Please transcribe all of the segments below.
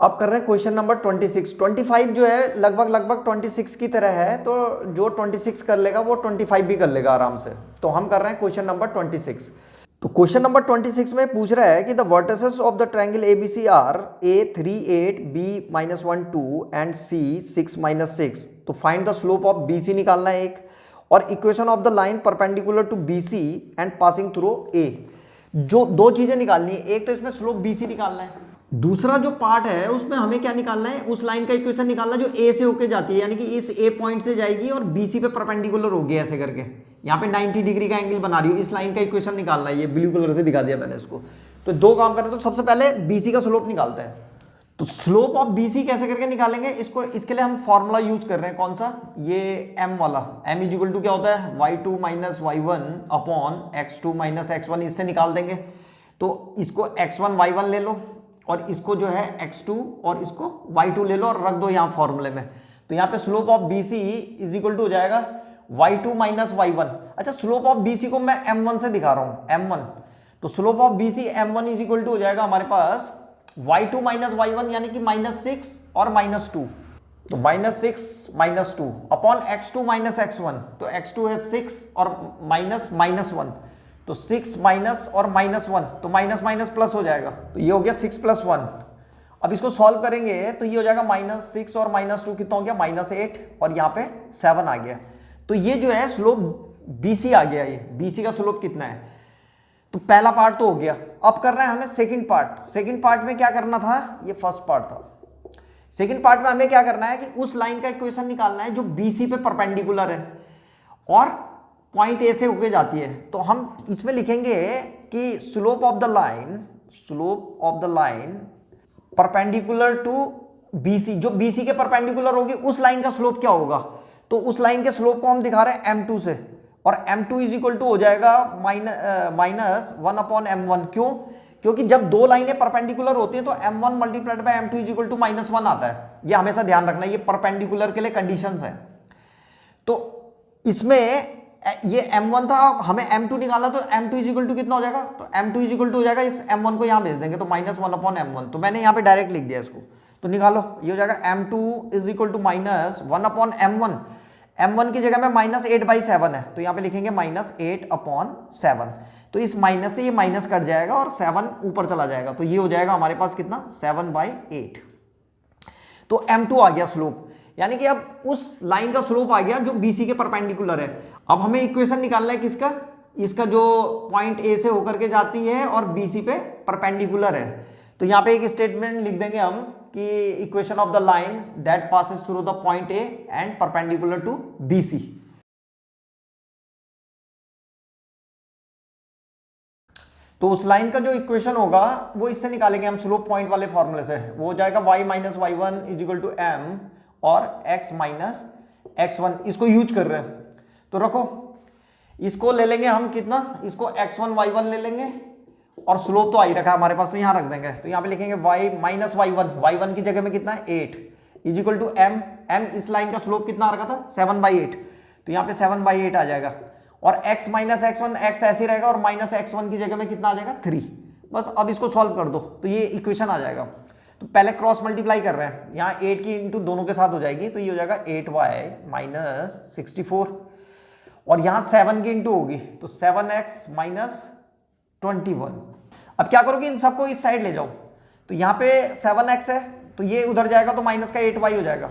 अब कर रहे हैं क्वेश्चन नंबर 26। 25 जो है लगभग 26 की तरह है, तो जो 26 कर लेगा वो 25 भी कर लेगा आराम से। तो हम कर रहे हैं क्वेश्चन नंबर 26। तो क्वेश्चन नंबर 26 में पूछ रहा है कि the vertices of the triangle ABC are A 3 8 B -1 2 and C 6 -6। तो find the slope of BC निकालना है एक, और equation of the line perpendicular to BC and passing through A. जो दो चीजें निकालनी है, एक तो इसमें स्लोप बीसी निकालना है, दूसरा जो पार्ट है उसमें हमें क्या निकालना है, उस लाइन का इक्वेशन निकालना जो ए से होके जाती है, यानी कि इस ए पॉइंट से जाएगी और बीसी पे परपेंडिकुलर होगी ऐसे करके, यहाँ पे 90 डिग्री का एंगल बना रही हूँ, इस लाइन का इक्वेशन निकालना है। ये ब्लू कलर से दिखा दिया मैंने इसको। तो दो काम करें, तो सबसे पहले बीसी का स्लोप निकालते हैं। तो स्लोप ऑफ बीसी कैसे करके निकालेंगे इसको, इसके लिए हम फॉर्मूला यूज कर रहे हैं, कौन सा, ये एम वाला। एम इज इक्वल टू क्या होता है, y2 minus y1 upon x2 minus x1, इससे निकाल देंगे। तो इसको x1 y1 ले लो, और इसको जो है x2 और इसको y2 ले लो और रख दो यहाँ फॉर्मूले में। तो यहाँ पे slope of BC is equal to हो जाएगा y2 माइनस y1। अच्छा, स्लोप ऑफ BC को मैं m1 से दिखा रहा हूँ, m1। तो slope of BC m1 is equal to हो जाएगा हमारे पास y2 माइनस y1, यानी कि -6 और -2। तो -6 -2 अपॉन x2 माइनस x1। तो x2 है 6 और -1, तो 6 माइनस और -1, तो माइनस माइनस प्लस हो जाएगा। तो ये हो गया 6 + 1। अब इसको सॉल्व करेंगे तो ये हो जाएगा -6 और -2 कितना हो गया, -8, और यहाँ पे 7 आ गया। तो ये जो है स्लोप BC आ गया। ये BC का स्लोप कितना है, तो पहला पार्ट तो हो गया। अब कर रहे हैं हमें सेकंड पार्ट। सेकंड पार्ट में क्या करना था, ये फर्स्ट पार्ट था। सेकंड पार्ट में हमें क्या करना है कि उस लाइन का इक्वेशन निकालना है जो BC पे परपेंडिकुलर है और पॉइंट ए से होके जाती है। तो हम इसमें लिखेंगे कि slope of the line perpendicular to BC, जो BC के परपेंडिकुलर होगी उस लाइन का स्लोप क्या होगा। तो उस लाइन के स्लोप को हम दिखा रहे हैं m2 से, और m2 इज इक्वल टू हो जाएगा -1 अपॉन m1। क्यों, क्योंकि जब दो लाइनें परपेंडिकुलर होती हैं तो m1 multiplied by m2 is equal to -1 आता है। ये हमेशा ध्यान रखना, ये परपेंडिकुलर के लिए कंडीशंस है। तो इसमें ये m1 था, हमें m2 निकाला, तो m2 इज इक्वल टू कितना हो जाएगा, तो m2 इज इक्वल टू हो जाएगा, इस m1 को यहाँ भेज देंगे तो -1 अपॉन m1। तो मैंने यहाँ पे डायरेक्ट लिख दिया इसको, तो निकालो। ये हो जाएगा m2 is equal to -1 upon m1। m1 की जगह में -8/7 है, तो यहाँ पे लिखेंगे -8 अपॉन 7। तो इस माइनस से ये माइनस कट जाएगा और 7 ऊपर चला जाएगा, तो ये हो जाएगा हमारे पास कितना, 7/8। तो m2 आ गया स्लोप, यानी कि अब उस लाइन का स्लोप आ गया जो BC के परपेंडिकुलर है। अब हमें इक्वेशन निकालना है किसका, इसका जो पॉइंट ए से होकर के जाती है और BC पे परपेंडिकुलर है। तो यहाँ पे एक स्टेटमेंट लिख देंगे हम कि equation of the line that passes through the point A and perpendicular to BC। तो उस लाइन का जो इक्वेशन होगा वो इससे निकालेंगे हम, स्लोप पॉइंट वाले फॉर्मूले से। वो हो जाएगा y minus y1 is equal to m और x माइनस x1। इसको यूज कर रहे हैं, तो रखो, इसको ले लेंगे हम कितना, इसको x1 y1 ले लेंगे, और स्लोप तो आ ही रखा है हमारे पास, तो यहाँ रख देंगे। तो यहाँ पे लिखेंगे y माइनस y1 की जगह में कितना है 8 इज इक्वल टू m। इस लाइन का स्लोप कितना आ रखा था 7/8, तो यहाँ पे 7/8 आ जाएगा। और x माइनस x1, x ऐसे ही रहेगा, और माइनस x1 की जगह में कितना आ जाएगा 3। बस अब इसको सॉल्व कर दो तो ये इक्वेशन आ जाएगा। तो पहले क्रॉस मल्टीप्लाई कर रहे हैं, यहाँ 8 की इंटू दोनों के साथ हो जाएगी, तो ये हो जाएगा 8y माइनस 64, और यहाँ 7 की इंटू होगी तो 7x माइनस 21। अब क्या करोगे, इन सबको इस साइड ले जाओ। तो यहाँ पे 7x है, तो ये उधर जाएगा तो माइनस का 8y हो जाएगा।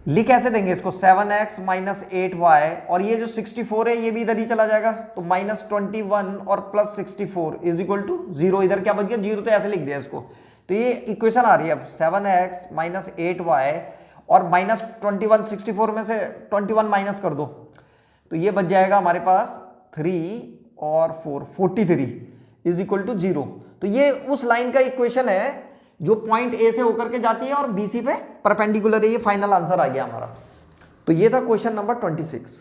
लिख ऐसे देंगे इसको, 7x माइनस 8y, और ये जो 64 है ये भी इधर ही चला जाएगा, तो -21 और प्लस 64 इज इक्वल टू 0। इधर क्या बच गया 0, तो ऐसे लिख दिया इसको। तो ये इक्वेशन आ रही है अब 7x माइनस 8y और -21, 64 में से 21 माइनस कर दो, तो ये बच जाएगा हमारे पास 3 और 4, 43 इज इक्वल टू 0। तो ये उस लाइन का इक्वेशन है जो पॉइंट ए से होकर के जाती है और BC पे परपेंडिकुलर है। ये फाइनल आंसर आ गया हमारा। तो ये था क्वेश्चन नंबर 26।